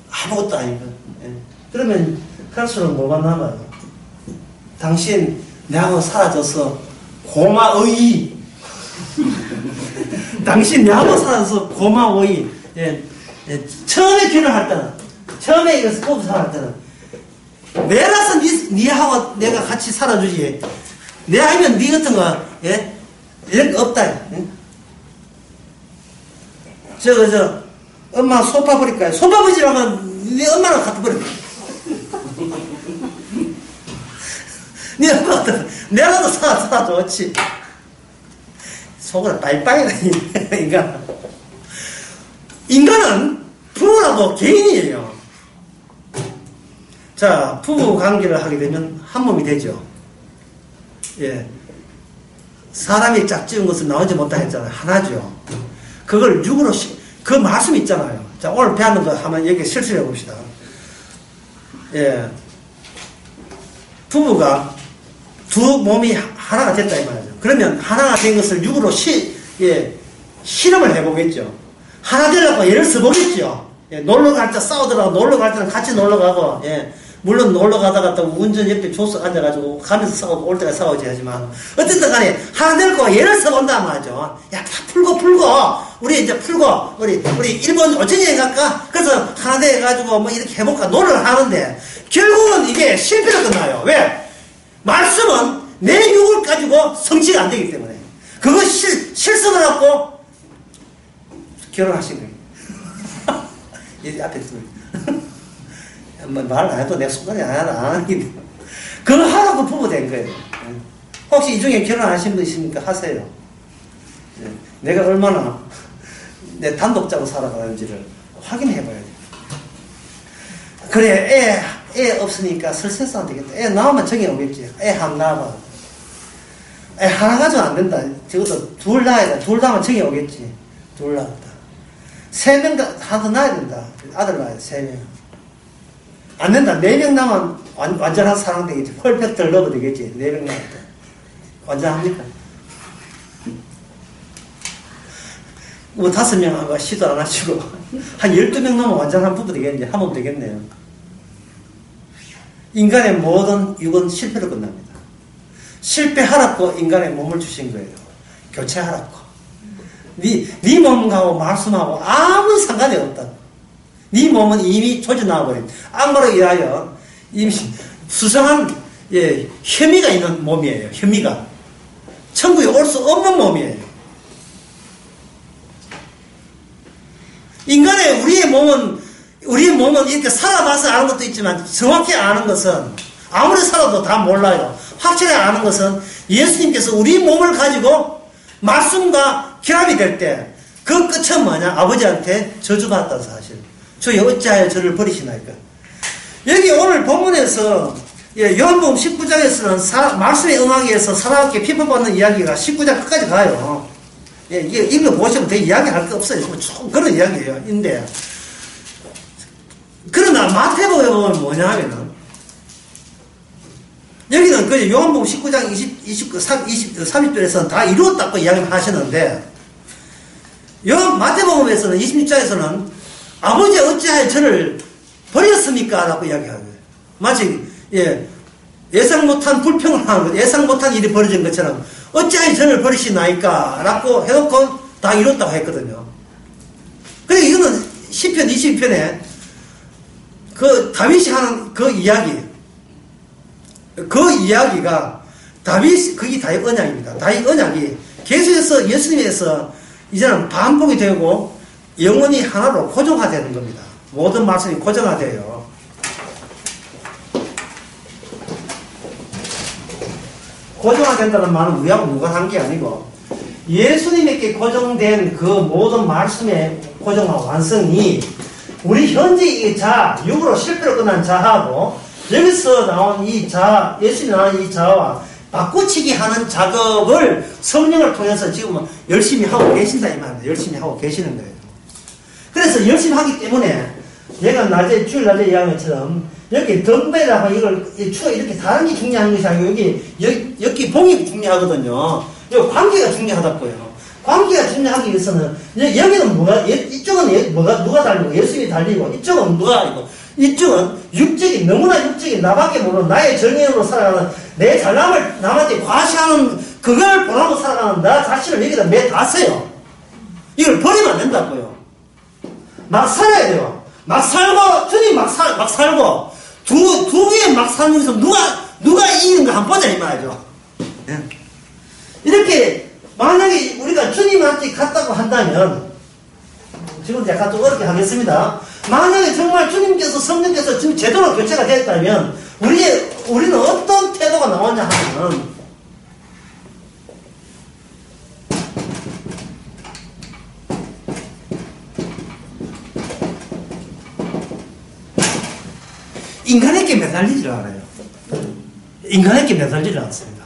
A: 아무것도 아니고. 예. 그러면, 갈수록 뭐가 남아요? 당신, 내하고 사라져서 고마워이. 당신 내하고 살아서 고마워이. 예, 예. 처음에 결혼할 때는, 처음에 이것을 뽑고 살할 때는, 내라서 니하고 내가 같이 살아주지. 내 아니면 니 같은 거, 예? 이런 거 없다. 예? 엄마 소파 버릴까요? 소파 버리라면 니 엄마랑 같이 버릴까? 니 엄마한테, 내라도 살아줬지. 속으로 빠이빠이다, 인간은 부부라도 개인이에요. 자, 부부 관계를 하게 되면 한 몸이 되죠. 예. 사람이 짝지은 것을 나오지 못다 했잖아요. 하나죠. 그걸 육으로, 그 말씀 있잖아요. 자, 오늘 배우는 거 한번 여기 실수해 봅시다. 예. 부부가 두 몸이 하나가 됐다, 이 말이죠. 그러면 하나가 된 것을 육으로 실험을 해보겠죠. 하나 되려고 예를 써보겠죠. 예, 놀러 갈 때 싸우더라도 놀러 갈 때는 같이 놀러 가고, 예, 물론 놀러 가다가 또 운전 옆에 조수 앉아가지고 가면서 싸우고 올 때가 싸우지 하지만, 어쨌든 간에 하나 되고 예를 써본다 말이죠. 야, 다 풀고, 우리 이제 풀고, 우리 일본 오천여행 갈까? 그래서 하나 돼가지고 뭐 이렇게 해볼까? 노력을 하는데, 결국은 이게 실패로 끝나요. 왜? 말씀은 내 육을 가지고 성취가 안 되기 때문에. 그거 실성을 갖고 결혼하신 거예요. 여기 앞에 둘. 말을 안 해도 내 순간에 안 하는데. 그거 하라고 부부 된 거예요. 혹시 이 중에 결혼하신 분 있습니까? 하세요. 내가 얼마나 내 단독자로 살아가는지를 확인해 봐야 돼. 그래, 애 없으니까 설세서 안 되겠다. 애 나오면 정이 오겠지. 애 한 낳아봐. 애 하나 가지고 안 된다. 적어도 둘 낳아야 돼. 둘 낳으면 정이 오겠지. 둘 낳았다. 3명 하나 더 낳아야 된다. 아들 낳아야 돼. 3명. 안 된다. 4명 낳으면 완전한 사랑 되겠지. 펄펙 덜 러브 되겠지. 4명 낳았다. 완전합니까? 뭐 5명 시도 안 하시고 한 12명 넘으면 완전한 부부 되겠네. 한 몸 되겠네요. 인간의 모든 육은 실패로 끝납니다. 실패하라고 인간의 몸을 주신 거예요. 교체하라고. 네 몸하고 말씀하고 아무 상관이 없다. 네 몸은 이미 조져 나와버린, 악마로 인하여 이미 수상한 혐의가 있는 몸이에요. 혐의가. 천국에 올 수 없는 몸이에요. 우리의 몸은 이렇게 살아봐서 아는 것도 있지만 정확히 아는 것은 아무리 살아도 다 몰라요. 확실히 아는 것은 예수님께서 우리 몸을 가지고 말씀과 결합이 될 때 그 끝은 뭐냐? 아버지한테 저주받았다는 사실. 주여 어찌하여 저를 버리시나이까. 여기 오늘 본문에서 요한복음 19장에서는 말씀에 응하기 위해서 사람에게 핍박받는 이야기가 19장 끝까지 가요. 이게 읽어보시면 되게 이야기할 거 없어요. 좀 그런 이야기예요. 인데 그러나 마태복음에 보면 뭐냐 하면은 여기는 그 요한복음 19장 30절에서는 다 이루었다고 이야기를 하시는데 마태복음에서는 26장에서는 아버지 어찌하여 저를 버렸습니까? 라고 이야기하고요. 마치 예상 못한 불평을 하는 것, 예상 못한 일이 벌어진 것처럼 어찌하여 저를 버리시나이까 라고 해놓고 다 이뤘다고 했거든요. 그래 이거는 시편 22편에 그 다윗이 하는 그 이야기가 그게 다윗 언약입니다. 다윗 언약이 계속해서 예수님에서 이제는 반복이 되고 영원히 하나로 고정화되는 겁니다. 모든 말씀이 고정화돼요. 고정화된다는 말은 우리하고 무관한 게 아니고 예수님에게 고정된 그 모든 말씀의 고정화 완성이 우리 현재 이 자, 육으로 실패로 끝난 자하고 여기서 나온 이 자, 예수님이 나온 이 자와 바꾸치기 하는 작업을 성령을 통해서 지금 열심히 하고 계신다 이 말입니다. 열심히 하고 계시는 거예요. 그래서 열심히 하기 때문에 내가 주일 낮에 이야기한 것처럼 여기 덤벨하고 이걸 추가 이렇게 다른 게 중요한 것이 아니고 여기 봉이 중요하거든요. 여기 관계가 중요하다고요. 관계가 중요하기 위해서는 여기는 뭐가 이쪽은 누가 달리고 예수님이 달리고 이쪽은 누가 달리고 이쪽은 육적인 너무나 육적인 나밖에 모르는 나의 정인으로 살아가는 내 잘남을 남한테 과시하는 그걸 보라고 살아가는 나 자신을 여기다 매다세요. 이걸 버리면 안 된다고요. 막 살아야 돼요. 막 살고 주님 막 살고 두 개에 막 사는 중에서 누가 이기는가 한번 보자 이 말이죠. 네. 이렇게 만약에 우리가 주님한테 갔다고 한다면 지금 약간 좀 어렵게 하겠습니다. 만약에 정말 주님께서 성령께서 지금 제대로 교체가 됐다면 우리는 어떤 태도가 나오냐 하면 인간에게 매달리지를 않아요. 인간에게 매달리지 않습니다.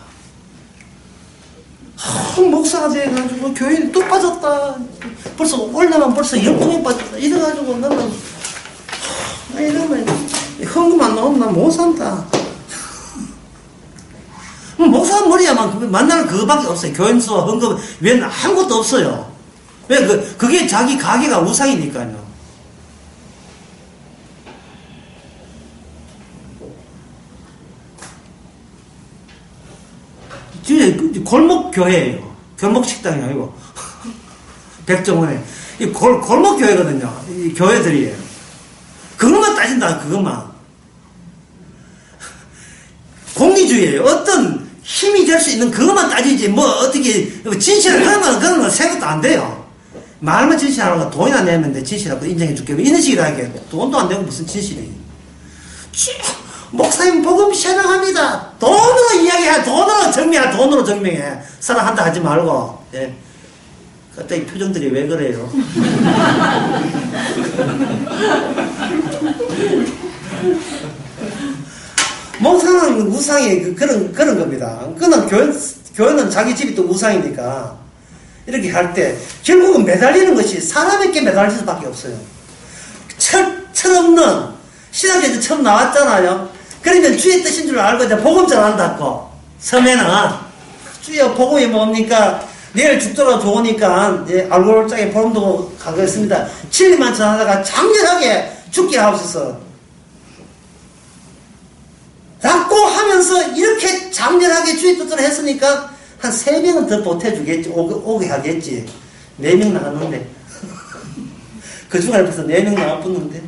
A: 목사가 돼가지고 교인이 또 빠졌다. 벌써 올라만 벌써 10통이 빠졌다. 이래가지고 나는 이러면 헌금 안 나오면 난 못 산다. 목사 머리야만 만나는 그거밖에 없어요. 교인수와 헌금 외에는 아무것도 없어요. 왜 그게 자기 가게가 우상이니까요. 골목 교회예요. 골목 식당이 아니고 백종원에 이 골목 교회거든요. 이 교회들이에요. 그것만 따진다. 그것만 공리주의예요. 어떤 힘이 될 수 있는 그것만 따지지 뭐 어떻게 진실을 하는 그런 건 생각도 안 돼요. 말만 진실하라고 돈이나 내면 돼. 진실하고 인정해 줄게. 이런 식이라 하게 돈도 안 되고 무슨 진실이. 목사님 복음 신앙합니다. 돈으로 이야기해. 돈으로 증명해. 사랑한다 하지 말고. 예. 그때 이 표정들이 왜 그래요? 목사는 우상이 그런 겁니다. 그는 교회는 자기 집이 또 우상이니까 이렇게 할 때 결국은 매달리는 것이 사람에게 매달릴 수밖에 없어요. 철없는 신학교에서 처음 나왔잖아요. 그러면 주의 뜻인 줄 알고 이제 복음 전한다고 섬에는 주여 복음이 뭡니까? 내일 죽더라도 좋으니까 이제 알골장에 보름 두고 가겠습니다. 진리만 전하다가 장렬하게 죽게 하옵소서. 라고 하면서 이렇게 장렬하게 주의 뜻을 했으니까 한 3명은 더 보태주겠지. 오게 하겠지. 4명 나갔는데 그 중에 벌써 4명 나와붙는데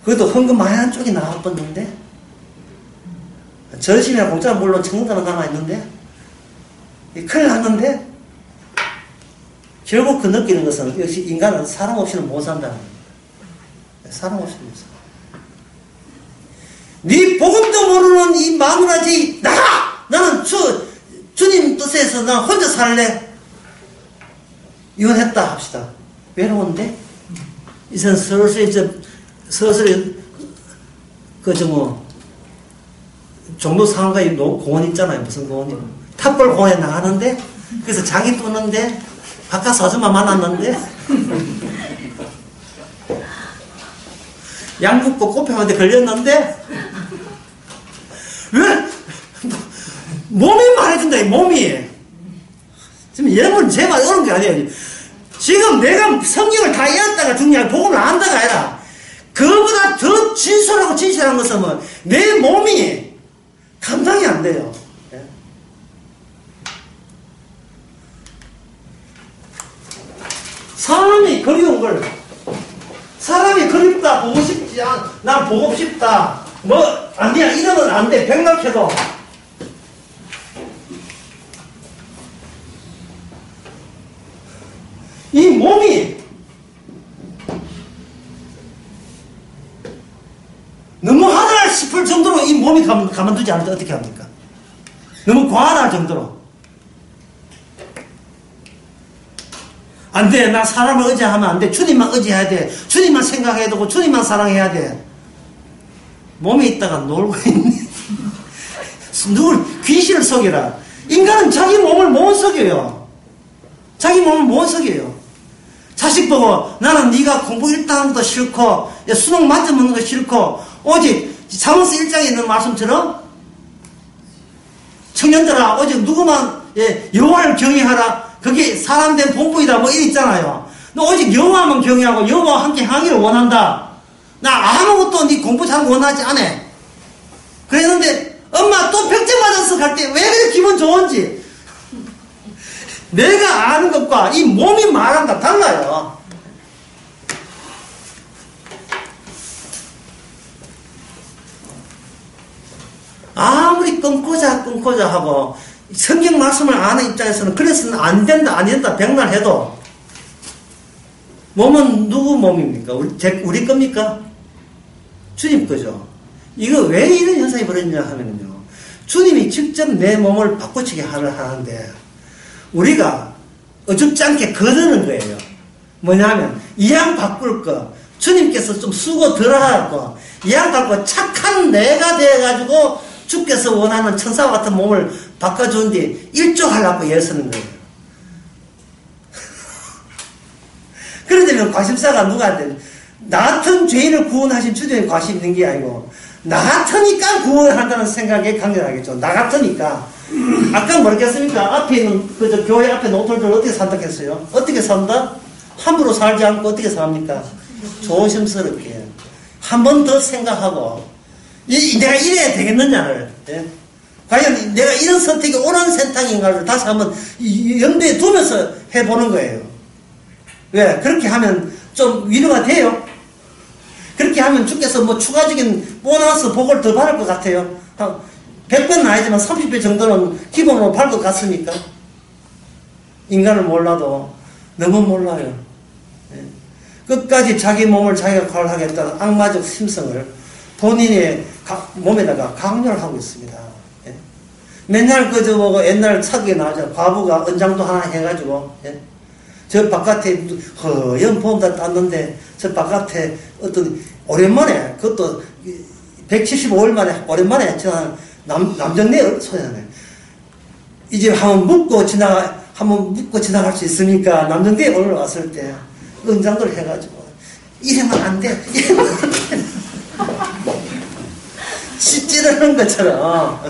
A: 그래도 헌금 많이 한 쪽이 나와붙는데 전심이나 공짜는 물론 청자만 남아있는데 큰일 났는데 결국 그 느끼는 것은 역시 인간은 사람 없이는 못 산다는 겁니다. 사람 없이는 못 산다. 네 복음도 모르는 이 마누라지 나가! 나는 주님 뜻에서 나 혼자 살래. 이혼했다 합시다. 외로운데? 이젠 서서히 종로 상가에 공원 있잖아요. 무슨 공원이요? 탑골 공원에 나가는데 그래서 장이 뜨는데 바깥 아줌마 만났는데 양국고 꽃병한테 걸렸는데 왜 몸이 말해준다. 이 몸이 지금 여러분 제가 어려운 게 아니에요. 지금 내가 성경을 다 읽었다가 중요한 복음을 안다가 아니라 그보다 더 진실하고 진실한 것은 내 몸이 감당이 안 돼요. 사람이 그리운 걸, 사람이 그립다, 보고 싶지 않, 난 보고 싶다, 뭐, 아니야, 이러면 안 돼. 백락해도. 이 몸이 너무 하다 싶을 정도로 이 몸이 가만두지 않는데 어떻게 합니까? 너무 과하다 정도로. 안 돼. 나 사람을 의지하면 안 돼. 주님만 의지해야 돼. 주님만 생각해야 되고 주님만 사랑해야 돼. 몸에 있다가 놀고 있네. 누굴 귀신을 속여라. 인간은 자기 몸을 못 속여요. 자기 몸을 못 속여요. 자식 보고 나는 네가 공부 1등 하는 것도 싫고 수능 만점 먹는 거 싫고 오직 잠언서 1장에 있는 말씀처럼 청년들아 오직 누구만 여호와를 경외하라. 그게 사람된 본분이다 뭐 이 있잖아요. 너 오직 여호와만 경외하고 여호와와 함께 하기를 원한다. 나 아무것도 네 공부 잘 원하지 않아. 그랬는데 엄마 또 백제 맞았어 갈 때 왜 그렇게 기분 좋은지 내가 아는 것과 이 몸이 말하는 거 달라요. 아무리 끊고자 하고 성경 말씀을 아는 입장에서는 그래서는 안 된다 백날 해도 몸은 누구 몸입니까? 우리 겁니까? 주님 거죠. 이거 왜 이런 현상이 벌어지냐 하면요. 주님이 직접 내 몸을 바꾸치게 하는데 우리가 어줍지 않게 거르는 거예요. 뭐냐면 이왕 바꿀 거 주님께서 좀 수고 덜 할 거 이왕 바꾸고 착한 내가 돼가지고 주께서 원하는 천사와 같은 몸을 바꿔준 뒤 일조하려고 애쓰는 거예요. 그러려면 관심사가 누구한테 나 같은 죄인을 구원하신 주님에 관심 있는 게 아니고 나 같으니까 구원한다는 생각에 강렬하겠죠. 나 같으니까. 아까 뭐랬겠습니까? 앞에 있는 저 교회 앞에 노털들 어떻게 산다 했어요? 어떻게 산다? 함부로 살지 않고 어떻게 삽니까? 조심스럽게 한 번 더 생각하고 내가 이래야 되겠느냐를 과연 내가 이런 선택이 옳은 선택인가를 다시 한번 염두에 두면서 해보는 거예요. 왜? 그렇게 하면 좀 위로가 돼요. 그렇게 하면 주께서 뭐 추가적인 보너스 복을 더 받을 것 같아요. 100배는 아니지만 30배 정도는 기본으로 받을 것 같습니까? 인간을 몰라도 너무 몰라요. 끝까지 자기 몸을 자기가 관할하겠다는 악마적 심성을 본인의 몸에다가 강요를 하고 있습니다. 맨날 그저 보고 옛날 사극에 나오죠. 과부가 은장도 하나 해가지고 저 바깥에 허연 봄다 땄는데 저 바깥에 어떤 오랜만에 그것도 175일 만에 오랜만에 저 남정네 소리나네. 이제 한번 묻고 지나갈 수 있으니까 남정네에 올라왔을 때 은장도를 해가지고 이러면 안 돼. 이러면 안 돼. 찌르는 것처럼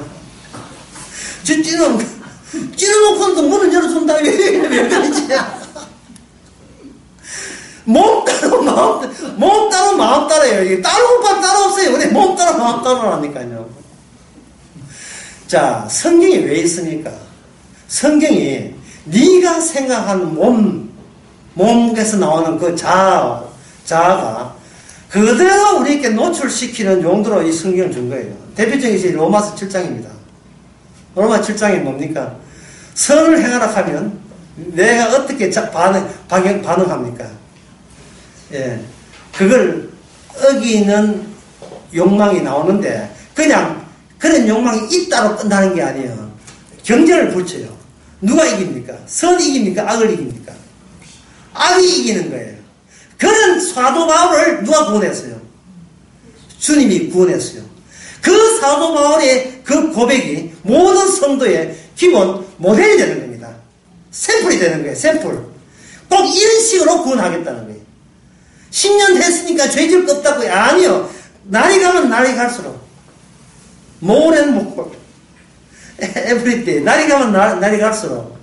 A: 찌르놓고는 문을 열어준다. 왜 그러지? 몸 따로 마음 따로예요. 따로 오빠 따로 없어요. 우리 몸 따로 마음 따로라니까요. 자, 성경이 왜 있습니까? 성경이 네가 생각하는 몸에서 나오는 그 자아가 그대로 우리에게 노출시키는 용도로 이 성경을 준 거예요. 대표적인 것이 로마서 7장입니다. 로마 7장이 뭡니까? 선을 행하라 하면 내가 어떻게 반응합니까? 예, 그걸 어기는 욕망이 나오는데 그냥 그런 욕망이 있다로 끝나는 게 아니에요. 경쟁을 붙여요. 누가 이깁니까? 선이 이깁니까? 악을 이깁니까? 악이 이기는 거예요. 그런 사도 바울을 누가 구원했어요? 주님이 구원했어요. 그 사도 바울의 그 고백이 모든 성도의 기본 모델이 되는 겁니다. 샘플이 되는 거예요. 샘플. 꼭 이런 식으로 구원하겠다는 거예요. 10년 했으니까 죄질 거 없다고요. 아니요. 날이 가면 날이 갈수록 모래는 못 에브리데이 날이 가면 날이 갈수록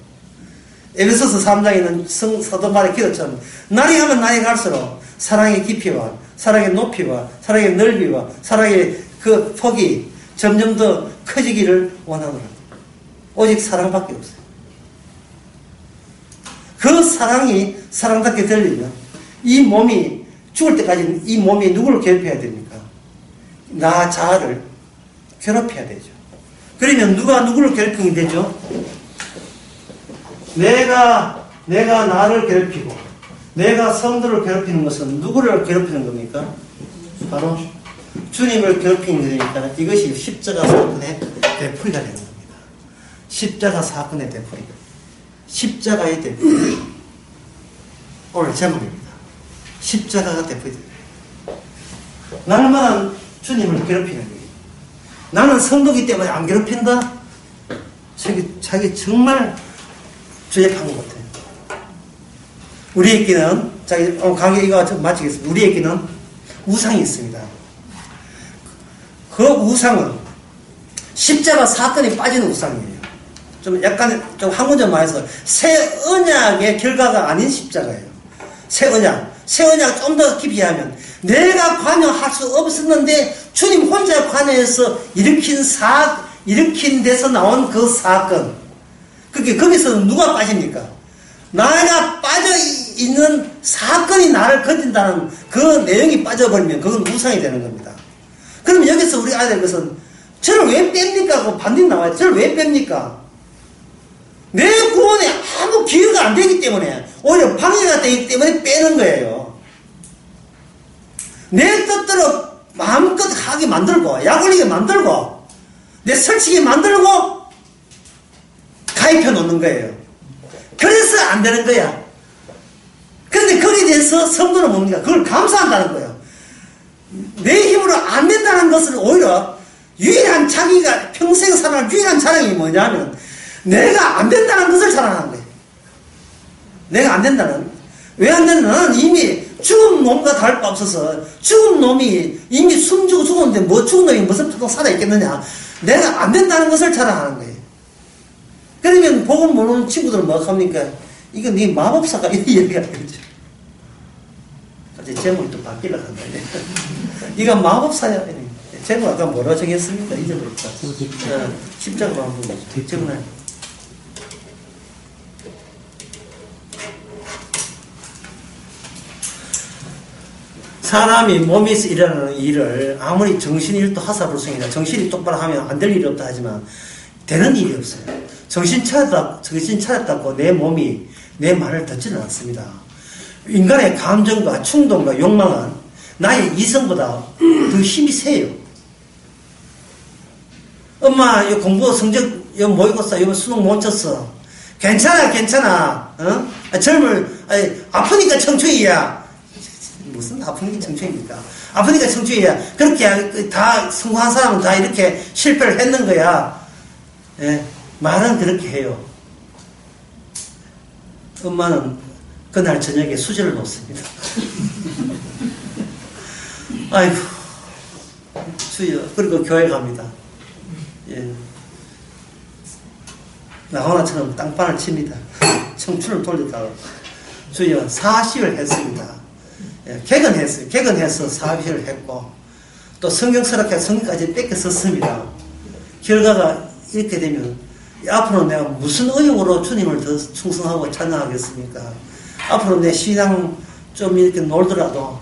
A: 에베소서 3장에 있는 사도 바울의 기도처럼 날이 가면 날이 갈수록 사랑의 깊이와 사랑의 높이와 사랑의 넓이와 사랑의 그 폭이 점점 더 커지기를 원하노라. 오직 사랑밖에 없어요. 그 사랑이 사랑답게 들리면 이 몸이 죽을 때까지 이 몸이 누구를 괴롭혀야 됩니까? 나 자아를 괴롭혀야 되죠. 그러면 누가 누구를 괴롭히게 되죠? 내가 나를 괴롭히고 내가 성도를 괴롭히는 것은 누구를 괴롭히는 겁니까? 바로 주님을 괴롭히는 거니까 이것이 십자가 사건의 되풀이가 되는 겁니다. 십자가 사건의 되풀이. 십자가의 되풀이. 오늘 제목입니다. 십자가가 되풀이됩니다. 날마다 주님을 괴롭히는 거예요. 나는 성도기 때문에 안 괴롭힌다? 자기 정말 죄악한 것 같아요. 우리에게는, 강의 이거 좀 마치겠습니다. 우리에게는 우상이 있습니다. 그 우상은 십자가 사건이 빠진 우상이에요. 좀 약간, 좀 한 문제 말해서 새 언약의 결과가 아닌 십자가예요. 새 언약. 새 언약 좀 더 깊이 하면 내가 관여할 수 없었는데 주님 혼자 관여해서 일으킨 데서 나온 그 사건. 그게 거기서는 누가 빠집니까? 나가 빠져있는 사건이 나를 건진다는 그 내용이 빠져버리면 그건 우상이 되는 겁니다. 그럼 여기서 우리 아들 것은 저를 왜 뺍니까? 하고 반드시 나와요. 저를 왜 뺍니까? 내 구원에 아무 기회가 안 되기 때문에 오히려 방해가 되기 때문에 빼는 거예요. 내 뜻대로 마음껏 하게 만들고 약 올리게 만들고 내 설치게 만들고 가입해 놓는 거예요. 그래서 안 되는 거야. 그런데 거기에 대해서 성도는 뭡니까? 그걸 감사한다는 거예요. 내 힘으로 안 된다는 것을 오히려 유일한 자기가 평생 살아갈 유일한 자랑이 뭐냐면 내가 안 된다는 것을 자랑하는 거예요. 내가 안 된다는. 왜 안 된다? 나는 이미 죽은 놈과 다를 바 없어서 죽은 놈이 이미 숨지고 죽었는데 뭐 죽은 놈이 무슨 보통 살아있겠느냐. 내가 안 된다는 것을 자랑하는 거예요. 그러면 복음 모르는 친구들은 뭐 합니까? 이거 네 마법사가 이렇게 얘기하는 거죠. 갑자기 제목이 또 바뀌려고 한다. 이거 마법사야. 제목 아까 뭐라 정했습니까? 잊어버렸다. 십자가 한번 적나요? 사람이 몸에서 일어나는 일을 아무리 정신일도 하사불성이나 정신이 똑바로 하면 안 될 일이 없다 하지만 되는 일이 없어요. 정신 차렸다고 내 몸이 내 말을 듣지는 않습니다. 인간의 감정과 충동과 욕망은 나의 이성보다 더 힘이 세요. 엄마, 이 공부 성적, 이거 모의고사, 이거 수능 못 쳤어. 괜찮아. 아프니까 청춘이야. 무슨 아프니까 청춘입니까? 아프니까 청춘이야. 그렇게 다 성공한 사람은 다 이렇게 실패를 했는 거야. 예, 말은 그렇게 해요. 엄마는 그날 저녁에 수저를 놓습니다. 아이고, 주여. 그리고 교회 갑니다. 예. 나훈아처럼 땅바늘 칩니다. 청춘을 돌렸다고. 주여, 40을 했습니다. 예, 개근했어요. 개근해서 40을 했고, 또 성경스럽게 성경까지 뺏겨 썼습니다. 결과가 이렇게 되면, 앞으로 내가 무슨 의욕으로 주님을 더 충성하고 찬양하겠습니까? 앞으로 내 신앙 좀 이렇게 놀더라도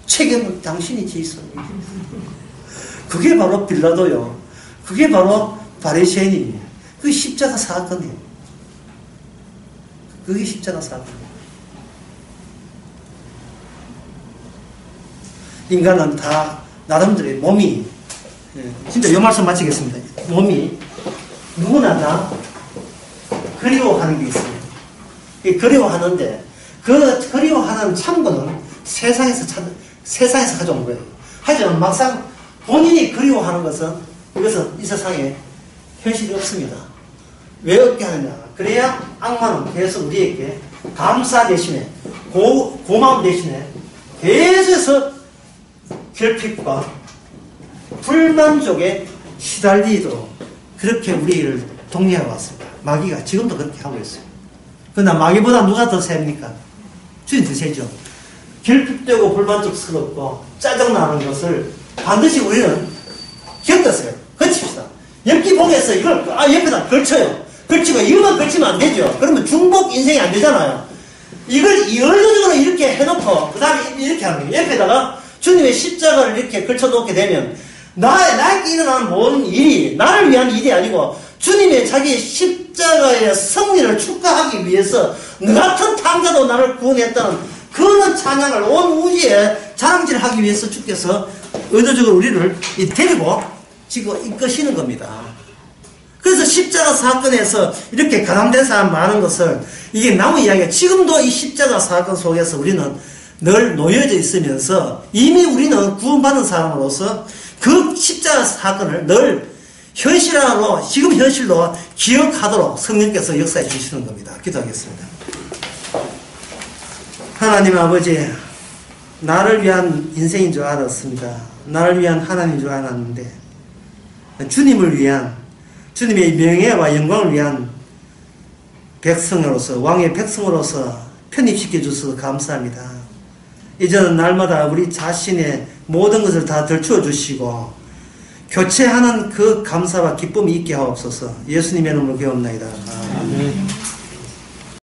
A: 책임은 당신이 지소. 그게 바로 빌라도요. 그게 바로 바리새인이에요. 그게 십자가 사건이에요. 그게 십자가 사건이에요. 인간은 다 나름대로의 몸이, 진짜 이 말씀 마치겠습니다. 몸이 누구나 다 그리워하는 게 있어요. 그리워하는데 그 그리워하는 참고는 세상에서 가져온 거예요. 하지만 막상 본인이 그리워하는 것은 이것은 이 세상에 현실이 없습니다. 왜 없게 하느냐? 그래야 악마는 계속 우리에게 감사 대신에 고마움 대신에 계속해서 결핍과 불만족에 시달리도록 그렇게 우리를 독려해 왔습니다. 마귀가 지금도 그렇게 하고 있어요. 그러나 마귀보다 누가 더 셉니까? 주님 더 세죠. 결핍되고 불만족스럽고 짜증나는 것을 반드시 우리는 겪었어요. 거칩시다. 엽기복에서 이걸 옆에다 걸쳐요. 걸치고 이것만 걸치면 안 되죠. 그러면 중복 인생이 안 되잖아요. 이걸 의도적으로 이렇게 해놓고 그 다음에 이렇게 하는 거예요. 옆에다가 주님의 십자가를 이렇게 걸쳐놓게 되면 나에게 일어나는 모든 일이 나를 위한 일이 아니고 주님의 자기 십자가의 승리를 축하하기 위해서 너 같은 탕자도 나를 구원했다는 그런 찬양을 온 우주에 자랑질하기 위해서 주께서 의도적으로 우리를 데리고 지금 이끄시는 겁니다. 그래서 십자가 사건에서 이렇게 가담된 사람 많은 것을 이게 나무 이야기가 지금도 이 십자가 사건 속에서 우리는 늘 놓여져 있으면서 이미 우리는 구원받은 사람으로서 그 십자가 사건을 늘 현실화로 지금 현실로 기억하도록 성령께서 역사해 주시는 겁니다. 기도하겠습니다. 하나님 아버지, 나를 위한 인생인 줄 알았습니다. 나를 위한 하나님인 줄 알았는데 주님을 위한 주님의 명예와 영광을 위한 백성으로서 왕의 백성으로서 편입시켜 주셔서 감사합니다. 이제는 날마다 우리 자신의 모든 것을 다 덜추어 주시고 교체하는 그 감사와 기쁨이 있게 하옵소서. 예수님의 이름으로 기도합니다. 아멘.